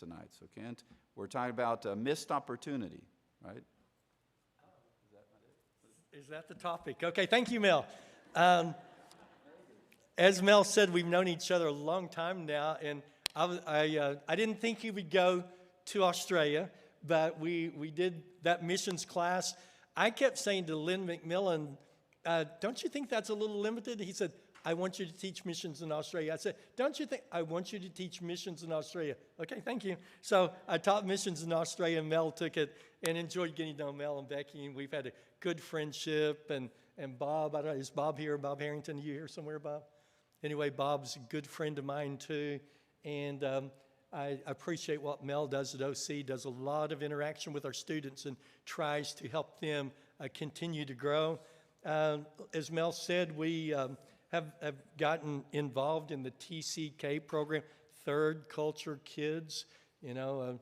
tonight. So Kent, we're talking about missed opportunity, right? Is that the topic? Okay, thank you, Mel. As Mel said, we've known each other a long time now, and I didn't think he would go to Australia, but we did that missions class. I kept saying to Lynn McMillan, don't you think that's a little limited? He said, I want you to teach missions in Australia. I said, don't you think, I want you to teach missions in Australia. Okay, thank you. So I taught missions in Australia, and Mel took it and enjoyed getting to know Mel and Becky, and we've had a good friendship, and Bob, I don't know, is Bob here? Bob Harrington, you here somewhere, Bob? Anyway, Bob's a good friend of mine too, and I appreciate what Mel does at OC, does a lot of interaction with our students and tries to help them continue to grow. As Mel said, we have gotten involved in the TCK program, Third Culture Kids. You know,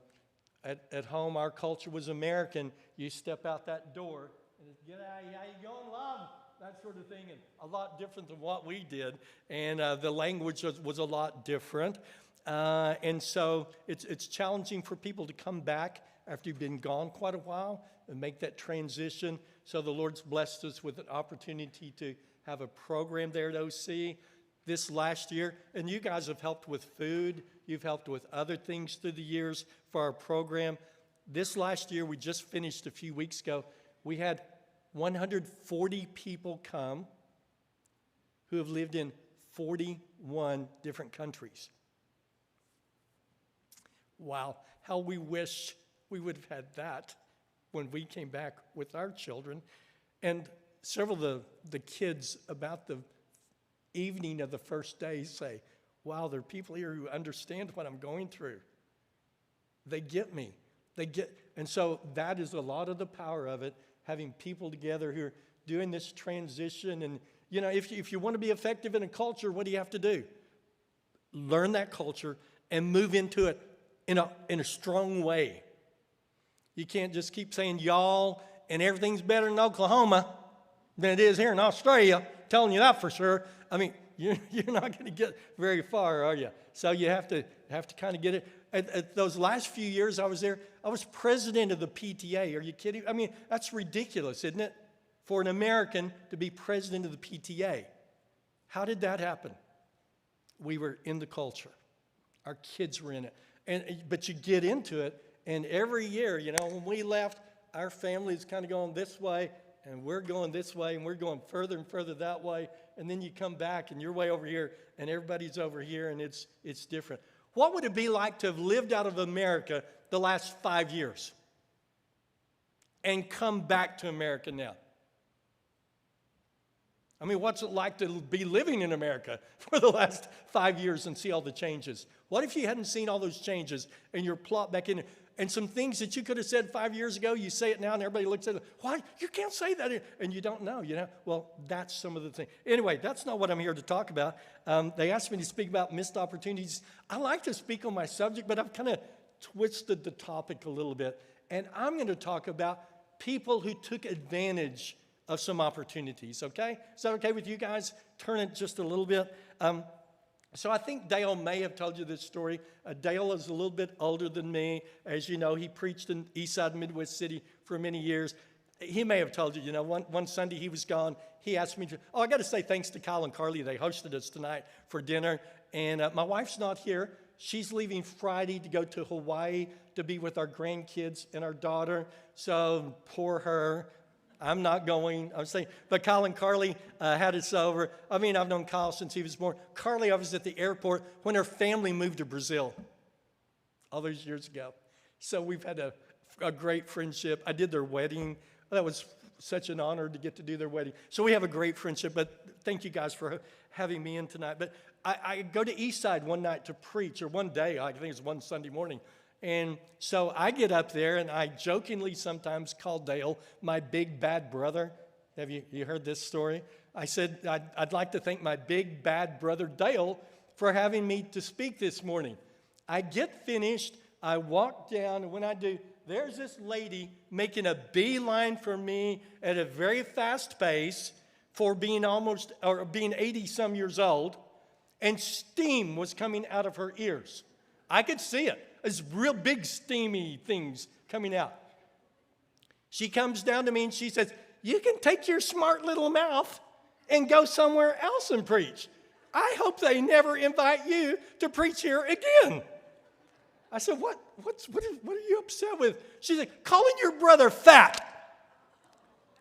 at home, our culture was American. You step out that door, and it's, get out, how you going, love? That sort of thing, and a lot different than what we did. And the language was a lot different. And so it's challenging for people to come back after you've been gone quite a while and make that transition. So the Lord's blessed us with an opportunity to have a program there at OC this last year. And you guys have helped with food. You've helped with other things through the years for our program. This last year, we just finished a few weeks ago, we had 140 people come who have lived in 41 different countries. Wow, how we wish we would have had that when we came back with our children. And several of the kids about the evening of the first day say, wow, there are people here who understand what I'm going through. They get me. And so that is a lot of the power of it, having people together who are doing this transition. And, you know, if you want to be effective in a culture, what do you have to do? Learn that culture and move into it in a strong way. You can't just keep saying y'all and everything's better in Oklahoma than it is here in Australia. Telling you that for sure. I mean, you're not going to get very far, are you? So you have to kind of get it. At those last few years I was there, I was president of the PTA. Are you kidding? I mean, that's ridiculous, isn't it? For an American to be president of the PTA. How did that happen? We were in the culture. Our kids were in it. But you get into it, and every year, you know, when we left, our family's kind of going this way, and we're going this way, and we're going further and further that way, and then you come back, and you're way over here, and everybody's over here, and it's different. What would it be like to have lived out of America the last 5 years and come back to America now? I mean, what's it like to be living in America for the last 5 years and see all the changes? What if you hadn't seen all those changes and you're plopped back in? And some things that you could have said 5 years ago, you say it now and everybody looks at it, why? You can't say that. And you don't know, you know? Well, that's some of the things. Anyway, that's not what I'm here to talk about. They asked me to speak about missed opportunities. I like to speak on my subject, but I've kind of twisted the topic a little bit. And I'm going to talk about people who took advantage of some opportunities, okay? Is that okay with you guys? Turn it just a little bit. So I think Dale may have told you this story. Dale is a little bit older than me. As you know, he preached in Eastside Midwest City for many years. He may have told you, you know, one Sunday he was gone. He asked me to, I got to say thanks to Kyle and Carly. They hosted us tonight for dinner. And my wife's not here. She's leaving Friday to go to Hawaii to be with our grandkids and our daughter. So poor her. I'm not going. I'm saying, but Kyle and Carly had us over. I mean, I've known Kyle since he was born. Carly, I was at the airport when her family moved to Brazil all those years ago. So we've had a great friendship. I did their wedding. That was such an honor to get to do their wedding. So we have a great friendship, but thank you guys for having me in tonight. But I go to Eastside one night to preach, or one day, I think it was one Sunday morning. And so I get up there, and I jokingly sometimes call Dale my big bad brother. Have you heard this story? I said, I'd like to thank my big bad brother Dale for having me to speak this morning. I get finished, I walk down, and when I do, there's this lady making a beeline for me at a very fast pace for being 80 some years old, and steam was coming out of her ears. I could see it. It's real big steamy things coming out. She comes down to me and she says, you can take your smart little mouth and go somewhere else and preach. I hope they never invite you to preach here again. I said, what are you upset with? She said, calling your brother fat.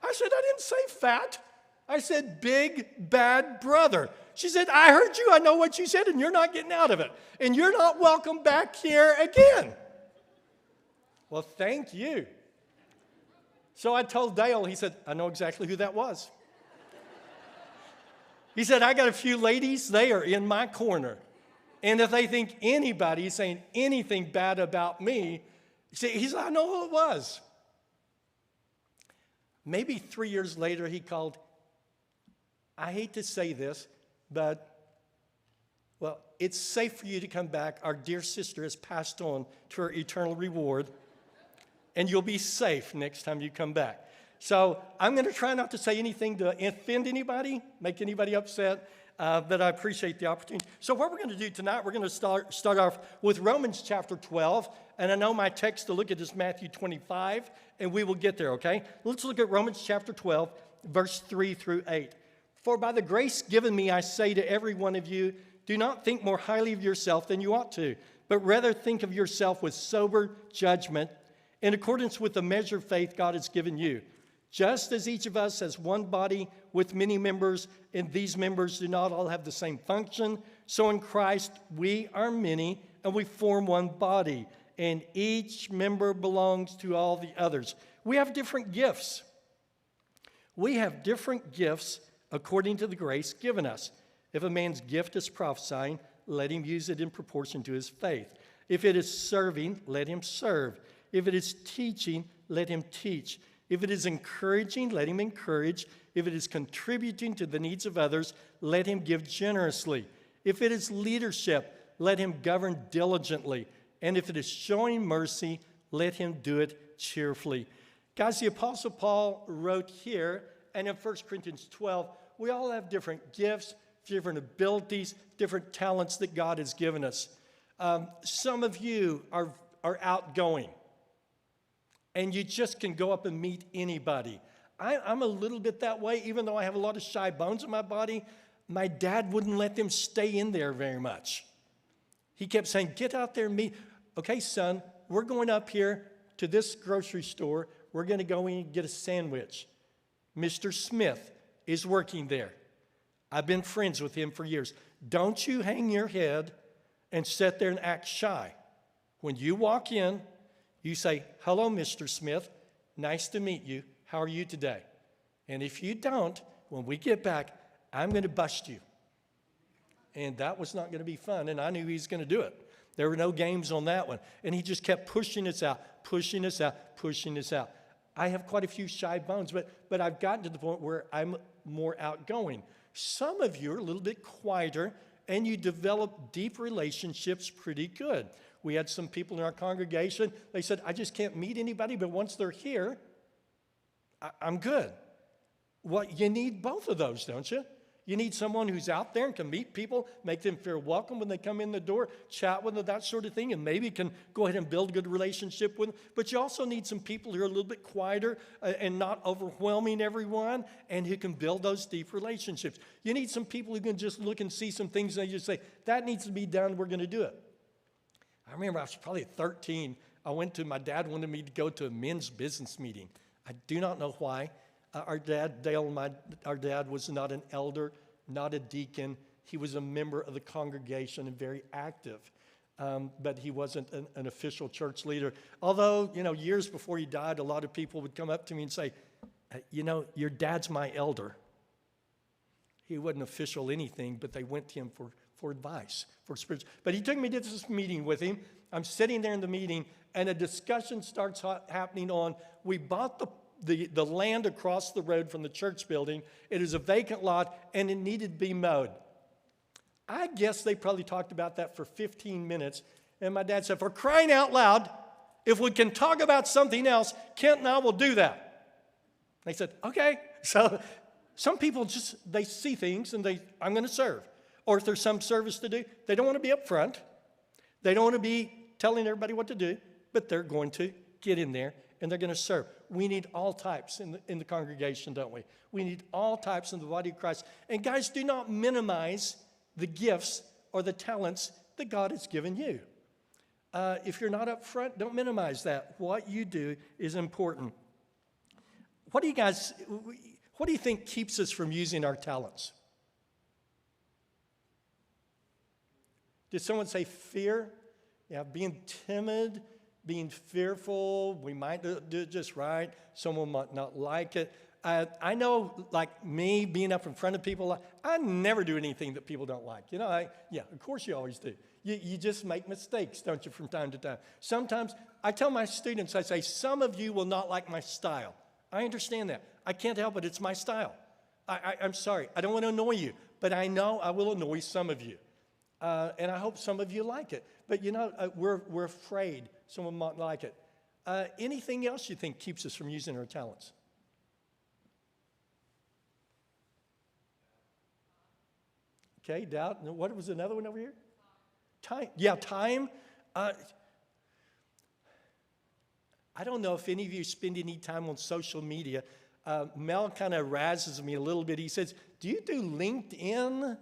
I said, I didn't say fat. I said, big, bad brother. She said, I heard you. I know what you said, and you're not getting out of it. And you're not welcome back here again. Well, thank you. So I told Dale, he said, I know exactly who that was. He said, I got a few ladies, they are in my corner. And if they think anybody is saying anything bad about me, he said, I know who it was. Maybe 3 years later, he called. I hate to say this, but, well, it's safe for you to come back. Our dear sister has passed on to her eternal reward, and you'll be safe next time you come back. So I'm going to try not to say anything to offend anybody, make anybody upset, but I appreciate the opportunity. So what we're going to do tonight, we're going to start off with Romans chapter 12, and I know my text to look at is Matthew 25, and we will get there, okay? Let's look at Romans chapter 12, verse 3 through 8. For by the grace given me, I say to every one of you, do not think more highly of yourself than you ought to, but rather think of yourself with sober judgment, in accordance with the measure of faith God has given you. Just as each of us has one body with many members, and these members do not all have the same function, so in Christ we are many, and we form one body, and each member belongs to all the others. We have different gifts. We have different gifts according to the grace given us. If a man's gift is prophesying, let him use it in proportion to his faith. If it is serving, let him serve. If it is teaching, let him teach. If it is encouraging, let him encourage. If it is contributing to the needs of others, let him give generously. If it is leadership, let him govern diligently. And if it is showing mercy, let him do it cheerfully. Guys, the Apostle Paul wrote here, and in 1 Corinthians 12, we all have different gifts, different abilities, different talents that God has given us. Some of you are outgoing, and you just can go up and meet anybody. I'm a little bit that way, even though I have a lot of shy bones in my body. My dad wouldn't let them stay in there very much. He kept saying, get out there and meet. Okay, son, we're going up here to this grocery store. We're going to go in and get a sandwich. Mr. Smith is working there. I've been friends with him for years. Don't you hang your head and sit there and act shy. When you walk in, you say, hello, Mr. Smith. Nice to meet you. How are you today? And if you don't, when we get back, I'm going to bust you. And that was not going to be fun, and I knew he was going to do it. There were no games on that one. And he just kept pushing us out, pushing us out, pushing us out. I have quite a few shy bones, but I've gotten to the point where I'm more outgoing. Some of you are a little bit quieter, and you develop deep relationships pretty good. We had some people in our congregation, they said, I just can't meet anybody, but once they're here, I'm good. Well, you need both of those, don't you? You need someone who's out there and can meet people, make them feel welcome when they come in the door, chat with them, that sort of thing, and maybe can go ahead and build a good relationship with them. But you also need some people who are a little bit quieter and not overwhelming everyone, and who can build those deep relationships. You need some people who can just look and see some things and they just say, that needs to be done, we're going to do it. I remember I was probably 13. My dad wanted me to go to a men's business meeting. I do not know why. Our dad, Dale, our dad was not an elder, not a deacon. He was a member of the congregation and very active, but he wasn't an official church leader. Although, years before he died, a lot of people would come up to me and say, your dad's my elder. He wasn't official anything, but they went to him for advice, for spiritual. But he took me to this meeting with him. I'm sitting there in the meeting, and a discussion starts happening on, we bought the land across the road from the church building. It is a vacant lot, and it needed to be mowed. I guess they probably talked about that for 15 minutes, and my dad said, for crying out loud, if we can talk about something else, Kent and I will do that. They said, okay. So some people they see things, and I'm going to serve. Or if there's some service to do, they don't want to be up front. They don't want to be telling everybody what to do, but they're going to get in there and they're going to serve. We need all types in the congregation, don't we? We need all types in the body of Christ. And guys, do not minimize the gifts or the talents that God has given you. If you're not up front, don't minimize that. What you do is important. What do you think keeps us from using our talents? Did someone say fear? Yeah, being timid, being fearful. We might do it just right. Someone might not like it. I know, like me, being up in front of people, I never do anything that people don't like. You know, yeah, of course you always do. You just make mistakes, don't you, from time to time. Sometimes, I tell my students, I say, some of you will not like my style. I understand that. I can't help it. It's my style. I'm sorry. I don't want to annoy you, but I know I will annoy some of you. And I hope some of you like it. But, you know, we're afraid someone might like it. Anything else you think keeps us from using our talents? Okay, doubt. What was another one over here? Time. Yeah, time. I don't know if any of you spend any time on social media. Mel kind of razzes me a little bit. He says, do you do LinkedIn?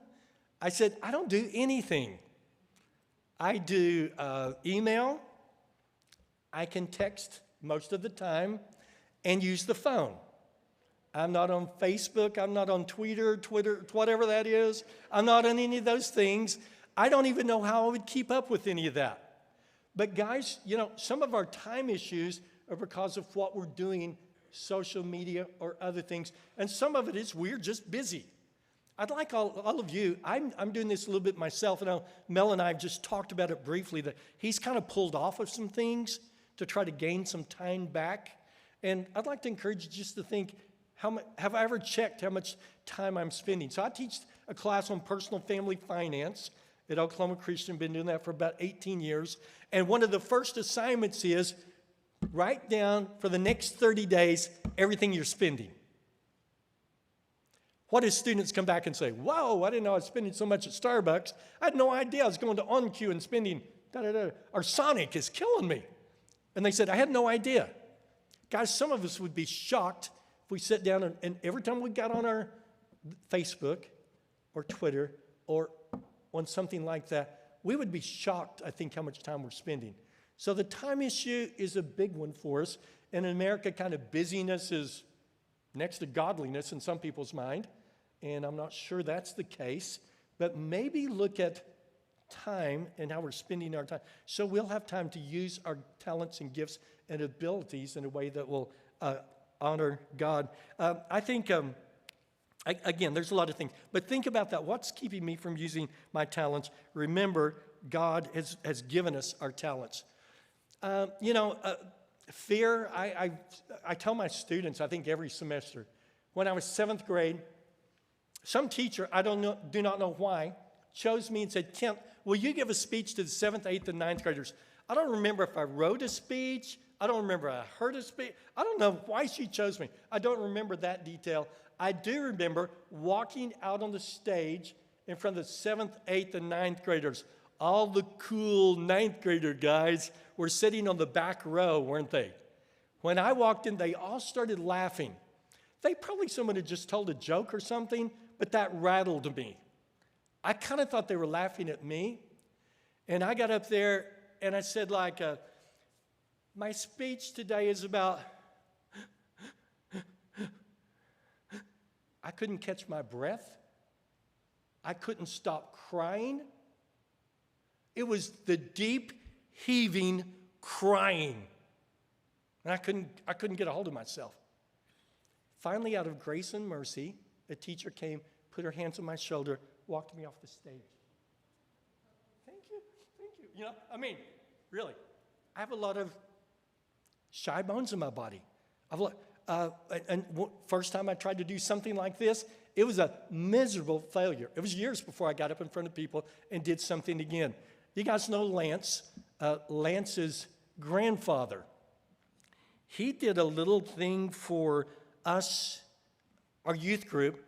I said, I don't do anything. I do email. I can text most of the time and use the phone. I'm not on Facebook. I'm not on Twitter, whatever that is. I'm not on any of those things. I don't even know how I would keep up with any of that. But guys, you know, some of our time issues are because of what we're doing, social media or other things. And some of it is we're just busy. I'd like all of you, I'm doing this a little bit myself, and Mel and I have just talked about it briefly, that he's kind of pulled off of some things to try to gain some time back. And I'd like to encourage you just to think, have I ever checked how much time I'm spending? So I teach a class on personal family finance at Oklahoma Christian. Been doing that for about 18 years. And one of the first assignments is write down for the next 30 days everything you're spending. What do students come back and say? Whoa, I didn't know I was spending so much at Starbucks. I had no idea I was going to OnQ and spending da-da-da. Or Sonic is killing me. And they said, I had no idea. Guys, some of us would be shocked if we sit down and every time we got on our Facebook or Twitter or on something like that, we would be shocked, I think, how much time we're spending. So the time issue is a big one for us. And in America, kind of busyness is next to godliness in some people's mind. And I'm not sure that's the case. But maybe look at time and how we're spending our time. So we'll have time to use our talents and gifts and abilities in a way that will honor God. I think, again, there's a lot of things. But think about that. What's keeping me from using my talents? Remember, God has given us our talents. Fear, I tell my students, I think every semester, when I was 7th grade, some teacher, do not know why, chose me and said, Kent, will you give a speech to the 7th, 8th, and 9th graders? I don't remember if I wrote a speech. I don't remember I heard a speech. I don't know why she chose me. I don't remember that detail. I do remember walking out on the stage in front of the 7th, 8th, and 9th graders. All the cool 9th grader guys were sitting on the back row, weren't they? When I walked in, they all started laughing. Someone had just told a joke or something, but that rattled me. I kind of thought they were laughing at me. And I got up there and I said, my speech today is about, I couldn't catch my breath. I couldn't stop crying. It was the deep, heaving crying. And I couldn't get a hold of myself. Finally, out of grace and mercy, a teacher came, put her hands on my shoulder, walked me off the stage. Thank you. Really, I have a lot of shy bones in my body. First time I tried to do something like this, it was a miserable failure. It was years before I got up in front of people and did something again. You guys know Lance, Lance's grandfather. He did a little thing for us, our youth group,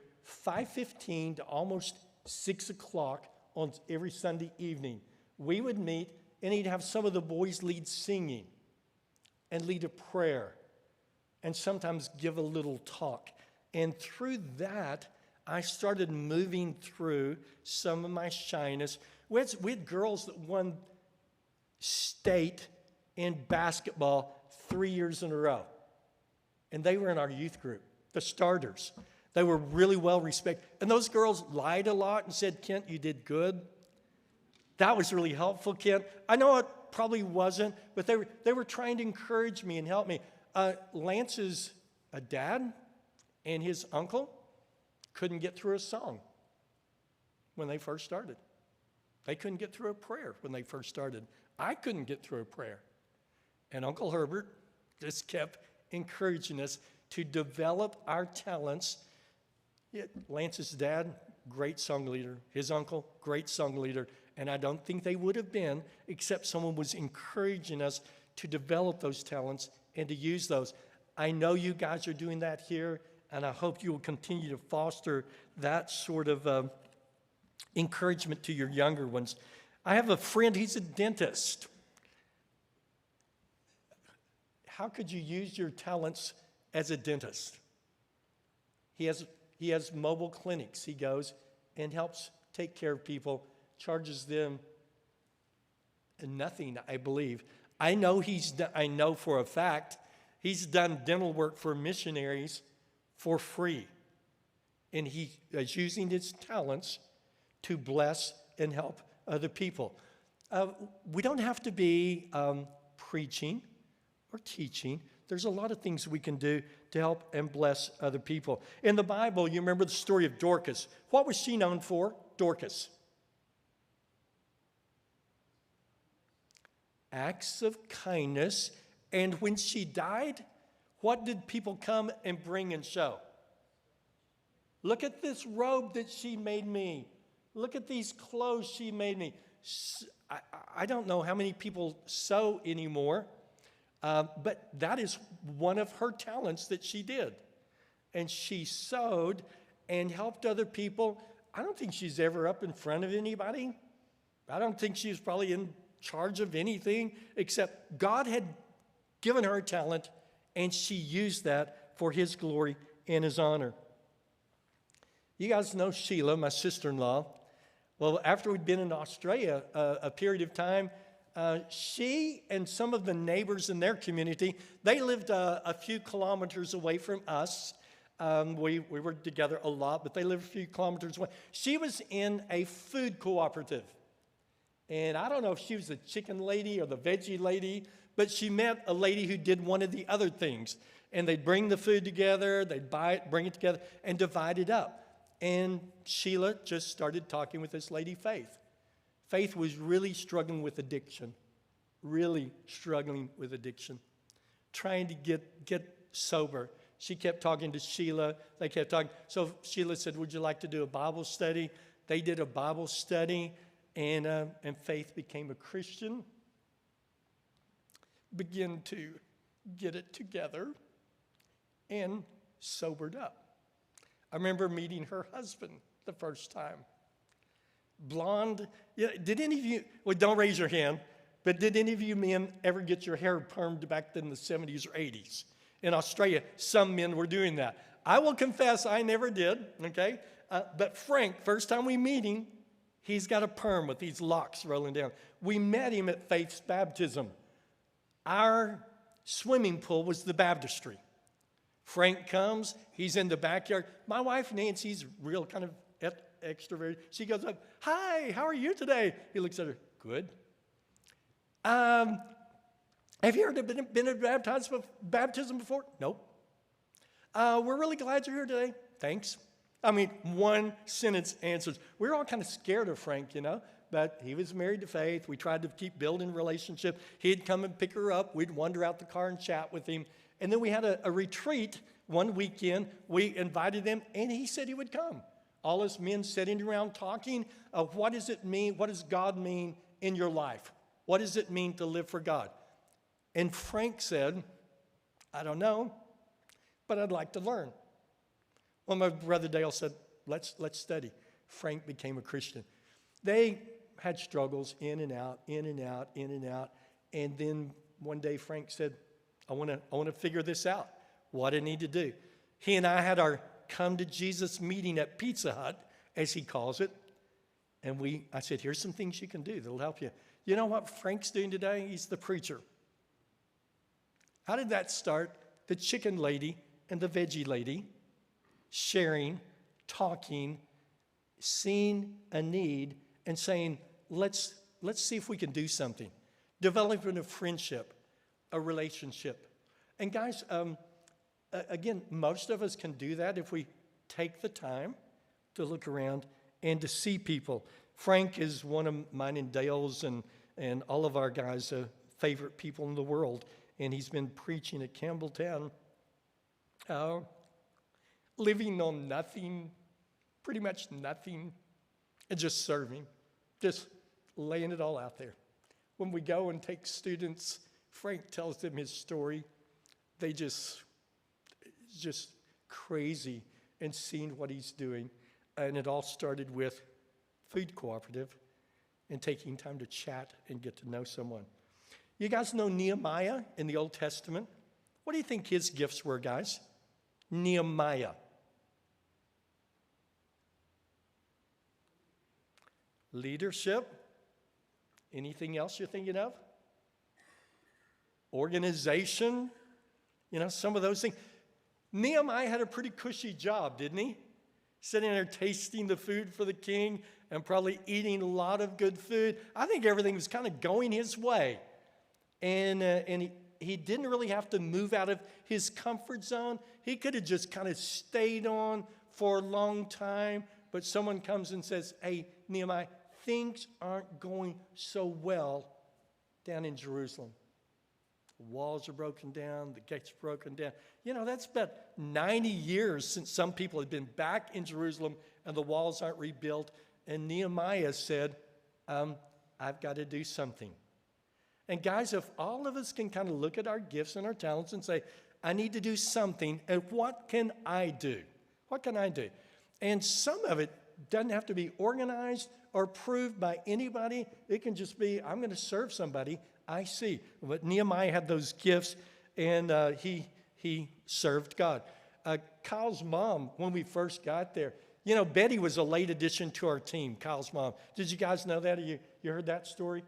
5:15 to almost 6 o'clock on every Sunday evening. We would meet and he'd have some of the boys lead singing and lead a prayer and sometimes give a little talk. And through that, I started moving through some of my shyness. We had girls that won state in basketball 3 years in a row. And they were in our youth group, the starters. They were really well respected. And those girls lied a lot and said, Kent, you did good. That was really helpful, Kent. I know it probably wasn't, but they were trying to encourage me and help me. Lance's dad and his uncle couldn't get through a song when they first started. They couldn't get through a prayer when they first started. I couldn't get through a prayer. And Uncle Herbert just kept encouraging us to develop our talents. Lance's dad, great song leader. His uncle, great song leader. And I don't think they would have been except someone was encouraging us to develop those talents and to use those. I know you guys are doing that here, and I hope you will continue to foster that sort of encouragement to your younger ones. I have a friend, he's a dentist. How could you use your talents as a dentist? He has mobile clinics. He goes and helps take care of people, charges them nothing, I believe. I know for a fact he's done dental work for missionaries for free. And he is using his talents to bless and help other people. We don't have to be preaching or teaching. There's a lot of things we can do to help and bless other people. In the Bible, you remember the story of Dorcas. What was she known for? Dorcas. Acts of kindness. And when she died, what did people come and bring and show? Look at this robe that she made me. Look at these clothes she made me. I don't know how many people sew anymore, but that is one of her talents that she did. And she sewed and helped other people. I don't think she's ever up in front of anybody. I don't think she's probably in charge of anything, except God had given her a talent, and she used that for His glory and His honor. You guys know Sheila, my sister-in-law. Well, after we'd been in Australia a period of time, she and some of the neighbors in their community, they lived a few kilometers away from us. We were together a lot, but they lived a few kilometers away. She was in a food cooperative. And I don't know if she was the chicken lady or the veggie lady, but she met a lady who did one of the other things. And they'd bring the food together, they'd buy it, bring it together, and divide it up. And Sheila just started talking with this lady, Faith. Faith was really struggling with addiction, trying to get sober. She kept talking to Sheila. They kept talking. So Sheila said, would you like to do a Bible study? They did a Bible study, and Faith became a Christian, began to get it together, and sobered up. I remember meeting her husband the first time. Blonde. Yeah, did any of you, well, don't raise your hand, but did any of you men ever get your hair permed back in the 70s or 80s? In Australia, some men were doing that. I will confess I never did, okay? But Frank, first time we meet him, he's got a perm with these locks rolling down. We met him at Faith's baptism. Our swimming pool was the baptistry. Frank comes, he's in the backyard. My wife, Nancy's real kind of extroverted. She goes up, hi, how are you today? He looks at her, good. Have you ever been at baptism before? Nope. We're really glad you're here today. Thanks. I mean, one sentence answers. We were all kind of scared of Frank, but he was married to Faith. We tried to keep building a relationship. He'd come and pick her up. We'd wander out the car and chat with him. And then we had a retreat one weekend. We invited him, and he said he would come. All us men sitting around talking of what does it mean, what does God mean in your life? What does it mean to live for God? And Frank said, I don't know, but I'd like to learn. Well, my brother Dale said, let's study. Frank became a Christian. They had struggles in and out, in and out, in and out. And then one day Frank said, I want to figure this out, what I need to do. He and I had our come to Jesus meeting at Pizza Hut, as he calls it. And I said, here's some things you can do that'll help you. You know what Frank's doing today? He's the preacher. How did that start? The chicken lady and the veggie lady sharing, talking, seeing a need, and saying, let's see if we can do something. Developing a friendship, a relationship. And guys, again, most of us can do that if we take the time to look around and to see people. Frank is one of mine and Dale's and all of our guys' favorite people in the world. And he's been preaching at Campbelltown, living on nothing, pretty much nothing, and just serving, just laying it all out there. When we go and take students, Frank tells them his story. It's just crazy and seeing what he's doing. And it all started with food cooperative and taking time to chat and get to know someone. You guys know Nehemiah in the Old Testament? What do you think his gifts were, guys? Nehemiah. Leadership. Anything else you're thinking of? Organization. You know, some of those things. Nehemiah had a pretty cushy job, didn't he? Sitting there tasting the food for the king and probably eating a lot of good food. I think everything was kind of going his way. And he didn't really have to move out of his comfort zone. He could have just kind of stayed on for a long time. But someone comes and says, hey, Nehemiah, things aren't going so well down in Jerusalem. The walls are broken down. The gates are broken down. You know, that's about 90 years since some people had been back in Jerusalem and the walls aren't rebuilt. And Nehemiah said, I've got to do something. And guys, if all of us can kind of look at our gifts and our talents and say, I need to do something, and what can I do? What can I do? And some of it doesn't have to be organized or approved by anybody. It can just be, I'm going to serve somebody I see. But Nehemiah had those gifts, and he served God. Kyle's mom, when we first got there, you know, Betty was a late addition to our team, Kyle's mom. Did you guys know that? You heard that story?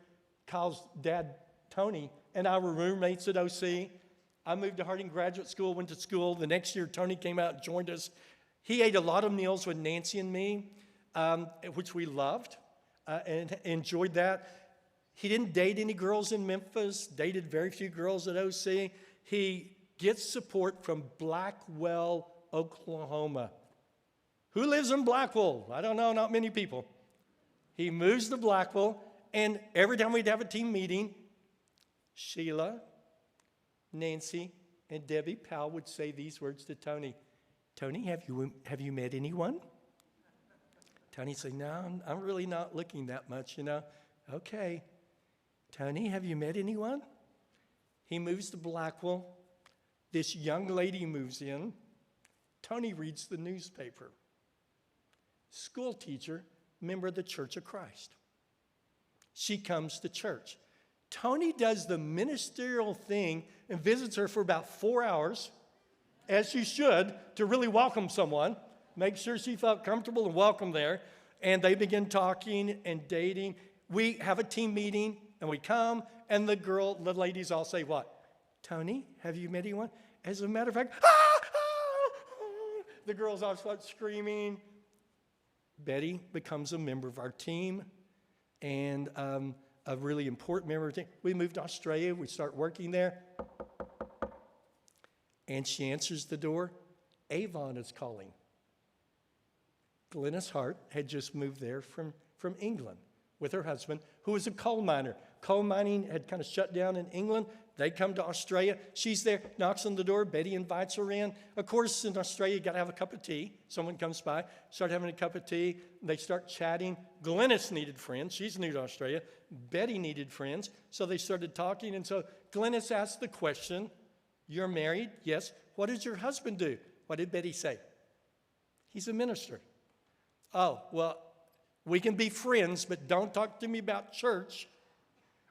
Kyle's dad, Tony, and I were roommates at OC. I moved to Harding Graduate School, went to school. The next year, Tony came out and joined us. He ate a lot of meals with Nancy and me, which we loved and enjoyed that. He didn't date any girls in Memphis, dated very few girls at OC. He gets support from Blackwell, Oklahoma. Who lives in Blackwell? I don't know, not many people. He moves to Blackwell, and every time we'd have a team meeting, Sheila, Nancy, and Debbie Powell would say these words to Tony. Tony, have you met anyone? Tony'd say, no, I'm really not looking that much, you know. Okay. Tony, have you met anyone? He moves to Blackwell. This young lady moves in. Tony reads the newspaper. School teacher, member of the Church of Christ. She comes to church. Tony does the ministerial thing and visits her for about 4 hours, as you should, to really welcome someone, make sure she felt comfortable and welcome there. And they begin talking and dating. We have a team meeting, and we come, and the ladies all say what? Tony, have you met anyone? As a matter of fact, the girls all start screaming. Betty becomes a member of our team, and a really important member of the team. We moved to Australia. We start working there. And she answers the door. Avon is calling. Glennis Hart had just moved there from England with her husband, who was a coal miner. Coal mining had kind of shut down in England. They come to Australia. She's there, knocks on the door. Betty invites her in. Of course, in Australia, you got to have a cup of tea. Someone comes by, start having a cup of tea. They start chatting. Glennis needed friends. She's new to Australia. Betty needed friends. So they started talking. And so Glennis asked the question, you're married? Yes. What does your husband do? What did Betty say? He's a minister. Oh, well, We can be friends, but don't talk to me about church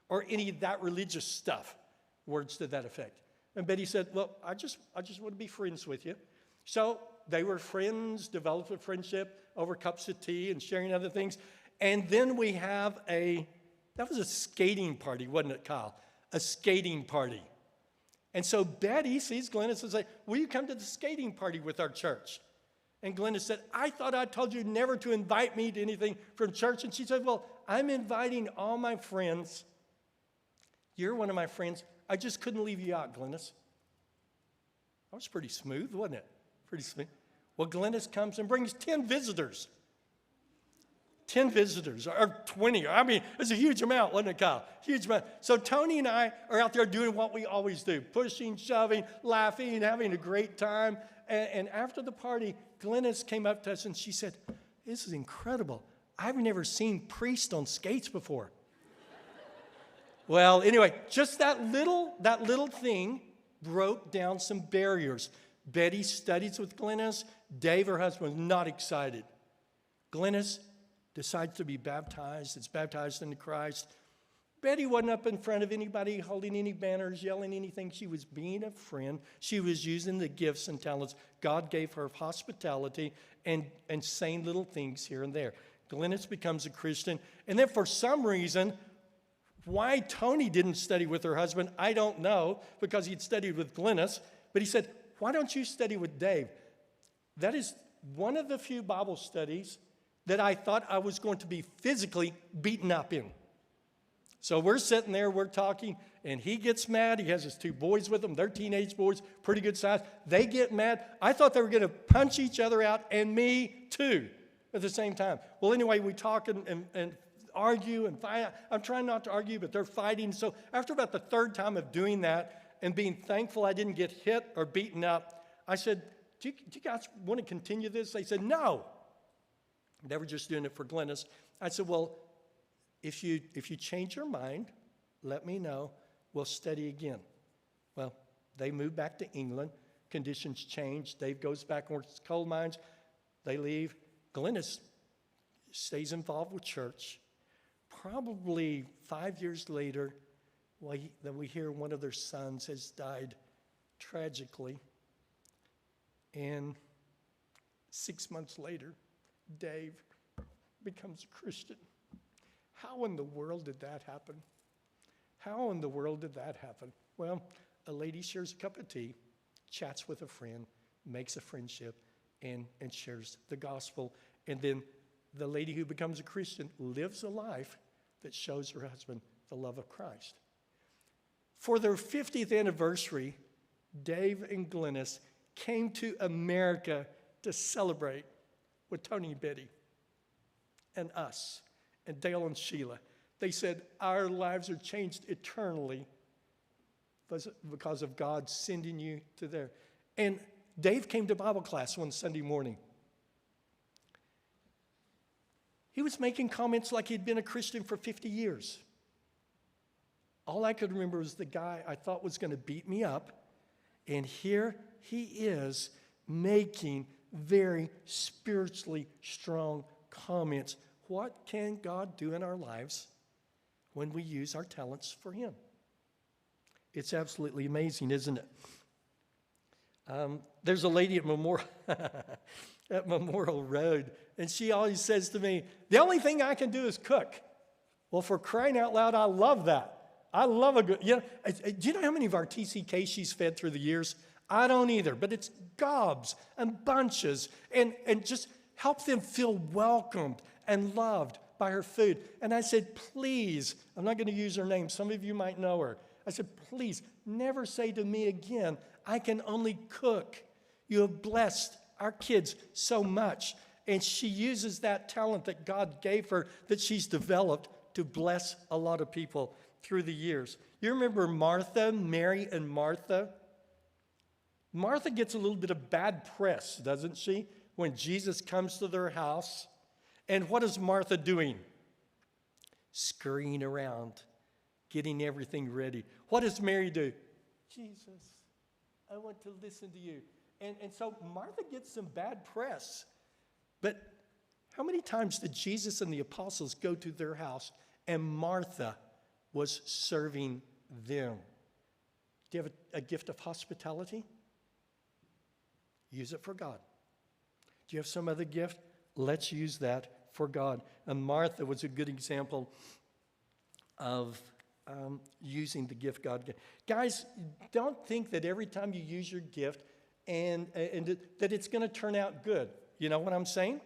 or any of that religious stuff. Words to that effect. And Betty said, well, I just want to be friends with you. So they were friends, developed a friendship over cups of tea and sharing other things. And then we have that was a skating party, wasn't it, Kyle? A skating party. And so Betty sees Glennis and says, will you come to the skating party with our church? And Glennis said, I thought I told you never to invite me to anything from church. And she said, well, I'm inviting all my friends. You're one of my friends. I just couldn't leave you out, Glennis. That was pretty smooth, wasn't it? Pretty smooth. Well, Glennis comes and brings 10 visitors. 10 visitors, or 20. I mean, it's a huge amount, wasn't it, Kyle? Huge amount. So Tony and I are out there doing what we always do, pushing, shoving, laughing, having a great time. And after the party, Glennis came up to us and she said, this is incredible. I've never seen priests on skates before. Well, anyway, just that little thing broke down some barriers. Betty studies with Glennis. Dave, her husband, was not excited. Glennis decides to be baptized. It's baptized into Christ. Betty wasn't up in front of anybody holding any banners, yelling anything. She was being a friend. She was using the gifts and talents God gave her of hospitality and saying little things here and there. Glennis becomes a Christian. And then for some reason, why Tony didn't study with her husband, I don't know, because he'd studied with Glennis. But he said, why don't you study with Dave? That is one of the few Bible studies that I thought I was going to be physically beaten up in. So we're sitting there, we're talking, and he gets mad. He has his 2 boys with him. They're teenage boys, pretty good size. They get mad. I thought they were going to punch each other out, and me too, at the same time. Well, anyway, we talk and argue and fight. I'm trying not to argue, but they're fighting. So after about the 3rd time of doing that and being thankful I didn't get hit or beaten up, I said, do you guys want to continue this? They said, no. They were just doing it for Glennis. I said, well, if you change your mind, let me know. We'll study again. Well, they moved back to England. Conditions change. Dave goes back and works coal mines. They leave. Glennis stays involved with church. Probably 5 years later, then we hear one of their sons has died tragically. And 6 months later, Dave becomes a Christian. How in the world did that happen? How in the world did that happen? Well, a lady shares a cup of tea, chats with a friend, makes a friendship, and shares the gospel. And then the lady who becomes a Christian lives a life that shows her husband the love of Christ. For their 50th anniversary, Dave and Glennis came to America to celebrate with Tony and Betty and us and Dale and Sheila. They said, our lives are changed eternally because of God sending you to there. And Dave came to Bible class one Sunday morning. He was making comments like he'd been a Christian for 50 years. All I could remember was the guy I thought was going to beat me up. And here he is making very spiritually strong comments. What can God do in our lives when we use our talents for Him? It's absolutely amazing, isn't it? There's a lady at Memorial Road, and she always says to me, the only thing I can do is cook. Well, for crying out loud, I love that. I love a good, do you know how many of our TCKs she's fed through the years? I don't either, but it's gobs and bunches, and just help them feel welcomed and loved by her food. And I said, please, I'm not going to use her name. Some of you might know her. I said, please, never say to me again, I can only cook. You have blessed our kids so much. And she uses that talent that God gave her that she's developed to bless a lot of people through the years. You remember Martha, Mary and Martha? Martha gets a little bit of bad press, doesn't she, when Jesus comes to their house? And what is Martha doing? Scurrying around, getting everything ready. What does Mary do? Jesus, I want to listen to you. And so Martha gets some bad press. But How many times did Jesus and the apostles go to their house and Martha was serving them? Do you have a gift of hospitality? Use it for God. Do you have some other gift? Let's use that for God. And Martha was a good example of using the gift God gave. Guys, don't think that every time you use your gift and that it's going to turn out good. You know what I'm saying?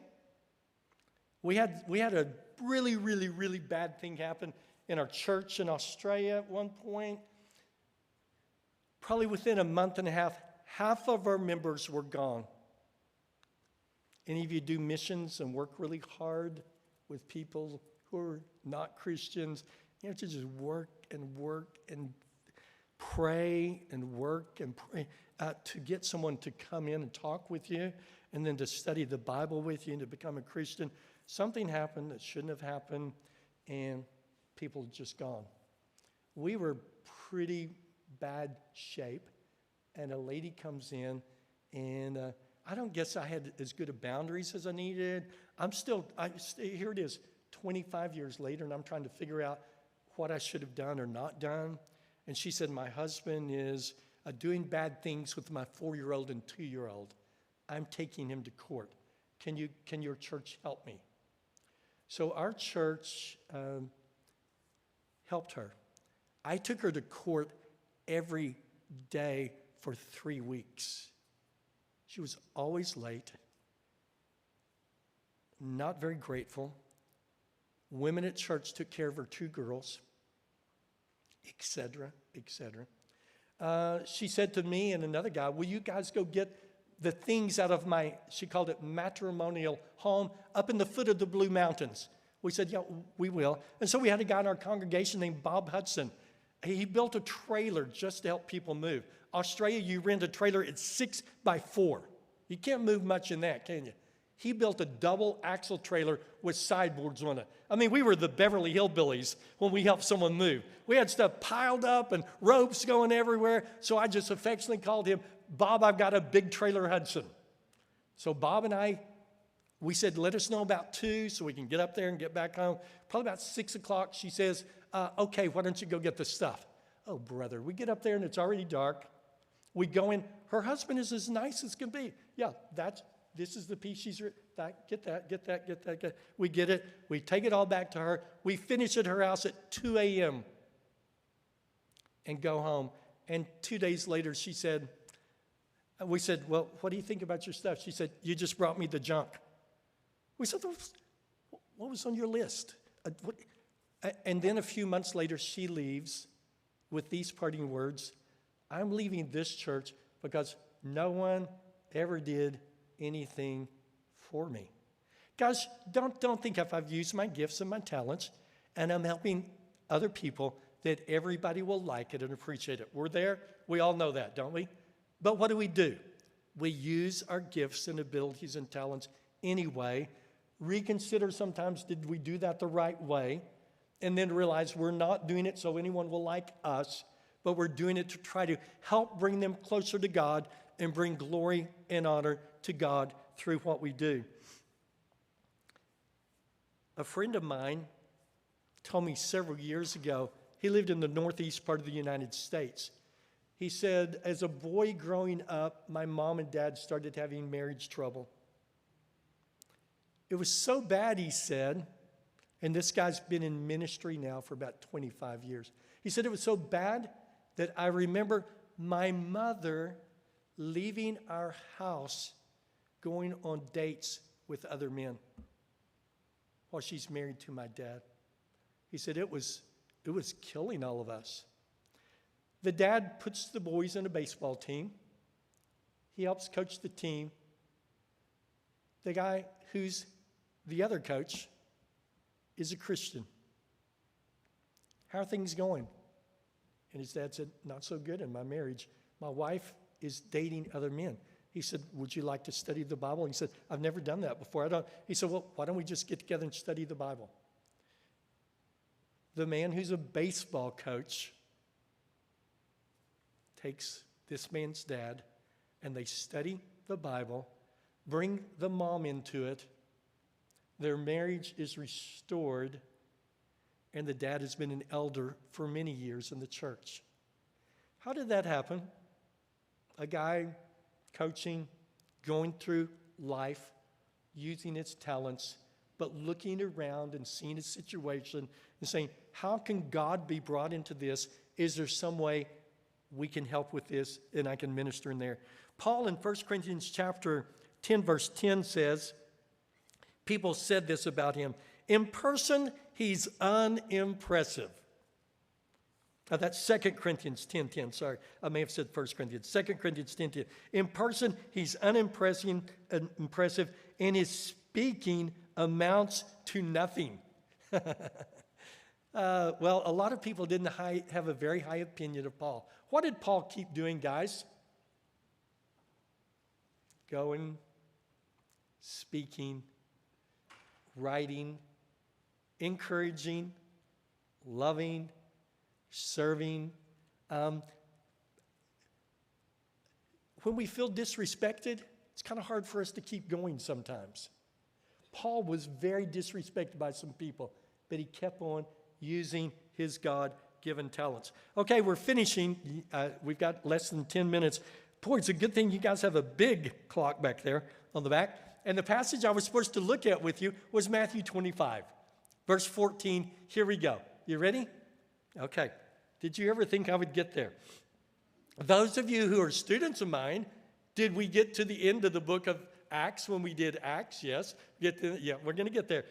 We had a really, really, really bad thing happen in our church in Australia at one point. Probably within a month and a half of our members were gone. Any of you do missions and work really hard with people who are not Christians? You have to just work and pray and work and pray to get someone to come in and talk with you and then to study the Bible with you and to become a Christian. Something happened that shouldn't have happened and people just gone. We were pretty bad shape and a lady comes in and I don't guess I had as good of boundaries as I needed. Here it is, 25 years later, and I'm trying to figure out what I should have done or not done. And she said, my husband is doing bad things with my 4-year-old and 2-year-old. I'm taking him to court. Can your church help me? So our church helped her. I took her to court every day for 3 weeks. She was always late, not very grateful. Women at church took care of her 2 girls, etc., etc. She said to me and another guy, will you guys go get the things out of my, she called it matrimonial home, up in the foot of the Blue Mountains? We said, yeah, we will. And so we had a guy in our congregation named Bob Hudson. He built a trailer just to help people move. Australia, you rent a trailer, it's 6 by 4. You can't move much in that, can you? He built a double axle trailer with sideboards on it. I mean, we were the Beverly Hillbillies when we helped someone move. We had stuff piled up and ropes going everywhere. So I just affectionately called him, Bob, I've got a big trailer Hudson. So Bob and I, we said, let us know about 2 so we can get up there and get back home. Probably about 6 o'clock, she says, okay, why don't you go get the stuff? Oh, brother, we get up there and it's already dark. We go in. Her husband is as nice as can be. Yeah, this is the piece she's written. Get that. We get it. We take it all back to her. We finish at her house at 2 a.m. and go home. And 2 days later, she said, we said, well, what do you think about your stuff? She said, you just brought me the junk. We said, what was on your list? And then a few months later, she leaves with these parting words, I'm leaving this church because no one ever did anything for me. Guys, don't think if I've used my gifts and my talents and I'm helping other people that everybody will like it and appreciate it. We're there. We all know that, don't we? But what do? We use our gifts and abilities and talents anyway. Reconsider sometimes, did we do that the right way? And then realize we're not doing it so anyone will like us, but we're doing it to try to help bring them closer to God and bring glory and honor to God through what we do. A friend of mine told me several years ago, he lived in the northeast part of the United States. He said, as a boy growing up, my mom and dad started having marriage trouble. It was so bad, he said, and this guy's been in ministry now for about 25 years. He said it was so bad that I remember my mother leaving our house, going on dates with other men while she's married to my dad. He said it was killing all of us. The dad puts the boys in a baseball team. He helps coach the team. The guy who's the other coach is a Christian. How are things going? And his dad said, not so good in my marriage. My wife is dating other men. He said, would you like to study the Bible? He said, I've never done that before. He said, well, why don't we just get together and study the Bible? The man who's a baseball coach takes this man's dad and they study the Bible, bring the mom into it. their marriage is restored, and the dad has been an elder for many years in the church. How did that happen? A guy coaching, going through life, using his talents, but looking around and seeing his situation and saying, how can God be brought into this? Is there some way we can help with this and I can minister in there? Paul in 1 Corinthians chapter 10, verse 10 says, people said this about him. In person, he's unimpressive. Now that's 2 Corinthians 10:10. Sorry, I may have said 1 Corinthians. 2 Corinthians 10:10. In person, he's unimpressive, and his speaking amounts to nothing. Well, a lot of people didn't have a very high opinion of Paul. What did Paul keep doing, guys? Going, speaking, writing, encouraging, loving, serving. When we feel disrespected, it's kind of hard for us to keep going sometimes. Paul was very disrespected by some people, but he kept on using his God-given talents. Okay, we're finishing. We've got less than 10 minutes. Boy, it's a good thing you guys have a big clock back there on the back. And the passage I was supposed to look at with you was Matthew 25, verse 14. Here we go. You ready? Okay. Did you ever think I would get there? Those of you who are students of mine, did we get to the end of the book of Acts when we did Acts? Yes. We're going to get there.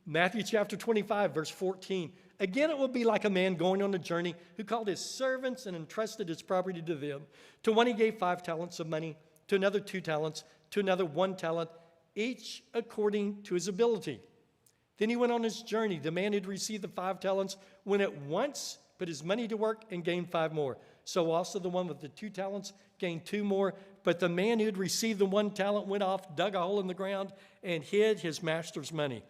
Matthew chapter 25, verse 14. Again, it will be like a man going on a journey who called his servants and entrusted his property to them. To one he gave 5 talents of money, to another 2 talents, to another 1 talent, each according to his ability. Then he went on his journey. The man who'd received the 5 talents went at once, put his money to work, and gained 5 more. So also the one with the 2 talents gained 2 more. But the man who had received the 1 talent went off, dug a hole in the ground, and hid his master's money.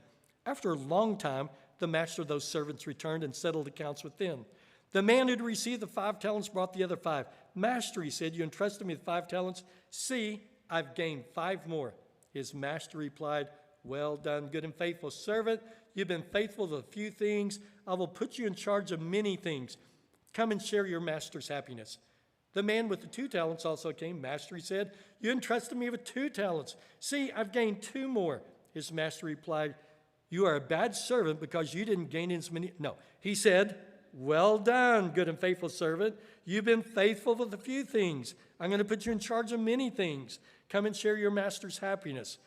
After a long time, the master of those servants returned and settled accounts with them. The man who had received the 5 talents brought the other 5. Master, he said, you entrusted me with 5 talents. See, I've gained 5 more. His master replied, well done, good and faithful servant. You've been faithful to a few things. I will put you in charge of many things. Come and share your master's happiness. The man with the 2 talents also came. Master, he said, you entrusted me with 2 talents. See, I've gained 2 more. His master replied, you are a bad servant because you didn't gain as many. No, he said, well done, good and faithful servant. You've been faithful with a few things. I'm going to put you in charge of many things. Come and share your master's happiness.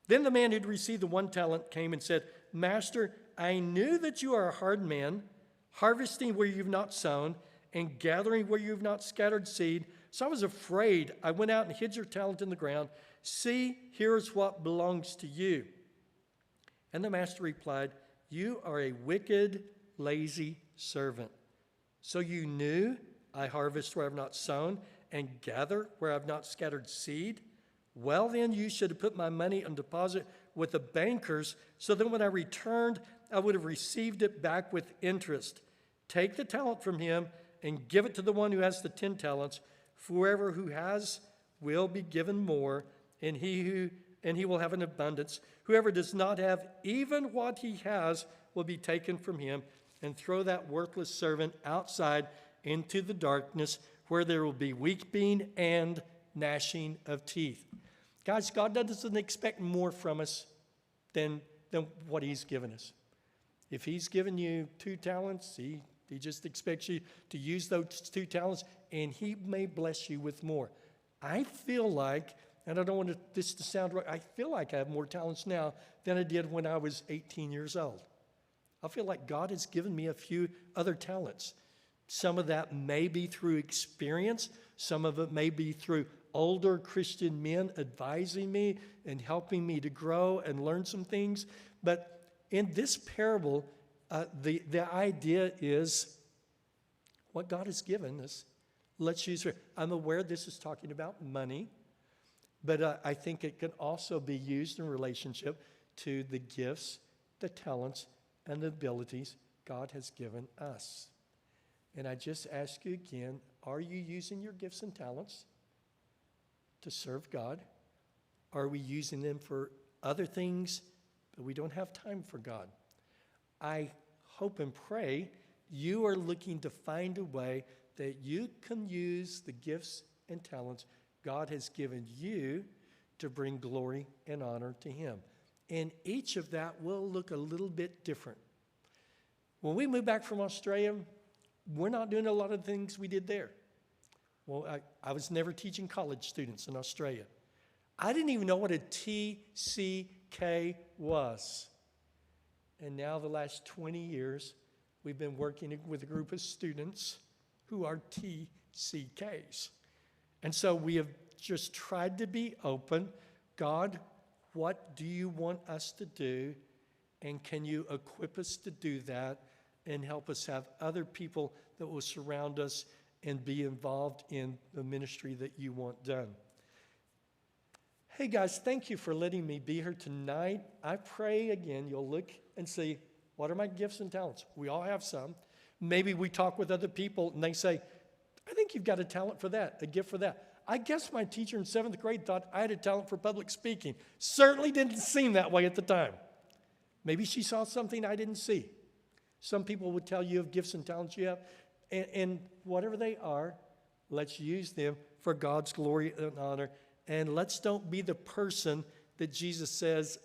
Then the man who'd received the 1 talent came and said, Master, I knew that you are a hard man, harvesting where you've not sown and gathering where you've not scattered seed. So I was afraid. I went out and hid your talent in the ground. See, here is what belongs to you. And the master replied, you are a wicked, lazy servant. So you knew I harvest where I've not sown and gather where I've not scattered seed? Well, then you should have put my money on deposit with the bankers, so that when I returned, I would have received it back with interest. Take the talent from him and give it to the one who has the 10 talents. For whoever who has will be given more, and he will have an abundance. Whoever does not have, even what he has will be taken from him. And throw that worthless servant outside into the darkness, where there will be weeping and gnashing of teeth. Guys, God doesn't expect more from us than what he's given us. If he's given you 2 talents, he just expects you to use those 2 talents, and he may bless you with more. I feel like, and I don't want this to sound right, I feel like I have more talents now than I did when I was 18 years old. I feel like God has given me a few other talents. Some of that may be through experience. Some of it may be through older Christian men advising me and helping me to grow and learn some things. But in this parable, the idea is what God has given us. Let's use it. I'm aware this is talking about money, but I think it can also be used in relationship to the gifts, the talents, and the abilities God has given us. And I just ask you again, are you using your gifts and talents to serve God? Are we using them for other things but we don't have time for God. I hope and pray you are looking to find a way that you can use the gifts and talents God has given you to bring glory and honor to Him. And each of that will look a little bit different. When we moved back from Australia, we're not doing a lot of the things we did there. Well, I was never teaching college students in Australia. I didn't even know what a TCK was. And now the last 20 years, we've been working with a group of students who are TCKs. And so we have just tried to be open. God, what do you want us to do? And can you equip us to do that and help us have other people that will surround us and be involved in the ministry that you want done? Hey guys, thank you for letting me be here tonight. I pray again you'll look and see, what are my gifts and talents? We all have some. Maybe we talk with other people and they say, I think you've got a talent for that, a gift for that. I guess my teacher in 7th grade thought I had a talent for public speaking. Certainly didn't seem that way at the time. Maybe she saw something I didn't see. Some people would tell you of gifts and talents you have, and whatever they are, let's use them for God's glory and honor. And let's don't be the person that Jesus says,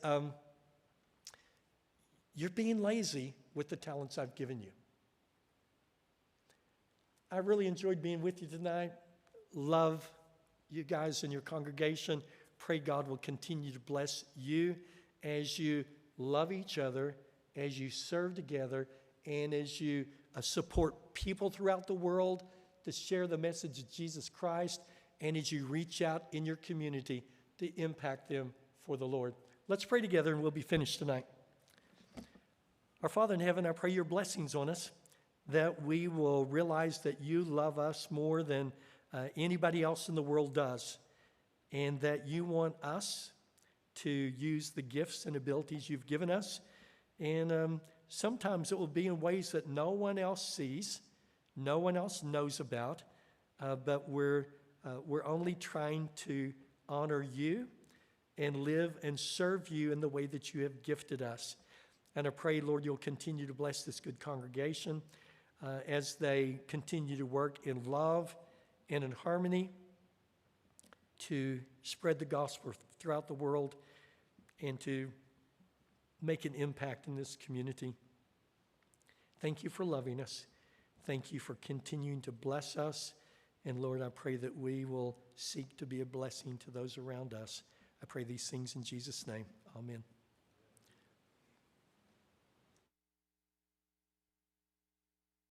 you're being lazy with the talents I've given you. I really enjoyed being with you tonight. Love you guys and your congregation. Pray God will continue to bless you as you love each other, as you serve together, and as you support people throughout the world to share the message of Jesus Christ, and as you reach out in your community to impact them for the Lord. Let's pray together and we'll be finished tonight. Our Father in heaven, I pray your blessings on us, that we will realize that you love us more than anybody else in the world does, and that you want us to use the gifts and abilities you've given us. And sometimes it will be in ways that no one else sees, no one else knows about, but we're only trying to honor you and live and serve you in the way that you have gifted us. And I pray, Lord, you'll continue to bless this good congregation as they continue to work in love and in harmony to spread the gospel throughout the world and to make an impact in this community. Thank you for loving us. Thank you for continuing to bless us. And Lord, I pray that we will seek to be a blessing to those around us. I pray these things in Jesus' name. Amen.